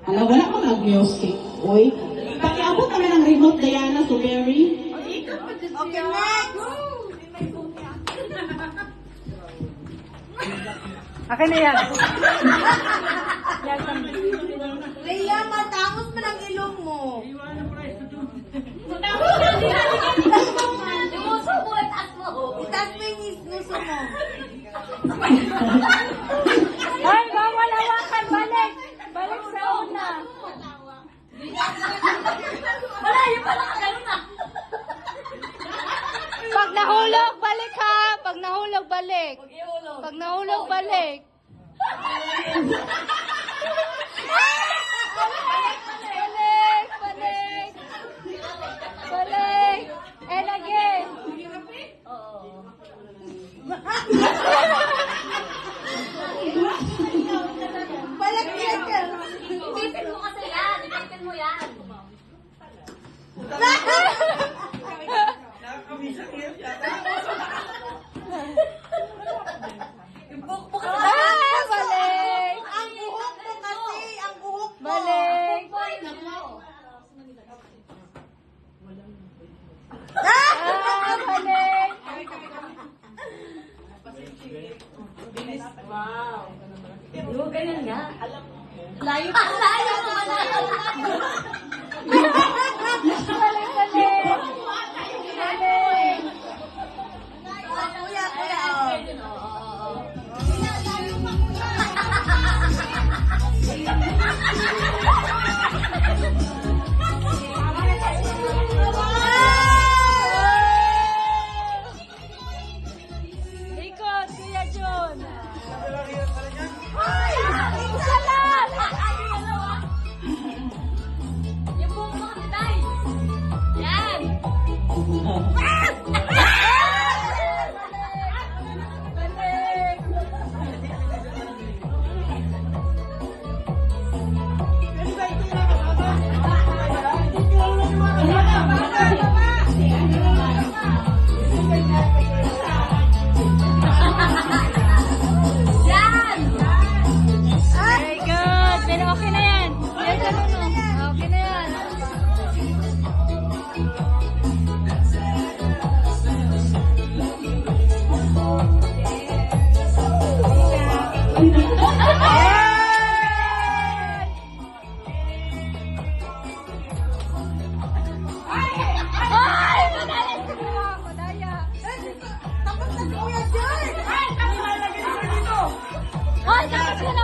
Hala, wala ko nag-music. Uy, pakiabot kami ng remote, Diana, so very. Okay, next! Akin na yan. Rhea, matangos mo ng ilong mo. Itaas mo yung isnuso mo. Ay, bawal hawakan. Balik. Balik sa una. Malayo pala ka ganun na. Pag nahulog, balik ha. Pag nahulog, balik. Huwag ihulog. Pag nahulog, balik. Balik, balik. Balik. And again. Oo. Balik yan ka. Ipipin mo kasi yan. Ipipin mo yan. Ibukbuk ka sa Ah, balik. Ang buhok mo kasi, ang buhok mo. Balik. Ah, balik. Wow. Yung ganyan nga. Layo pa. Layo pa. Layo pa. Balik, balik. Balik. Kuya, kuya, oh. Ikot, Kuya John. Ay! Isa lang! Yung buhok mo kasi, Day. Yan. Balik! Yan. Very good. Pero okay na yan. Yes, ano no? Okay na yan. Ay! Madaya! Madaya! Tapos na si Kuya John. Ay, tapos ka na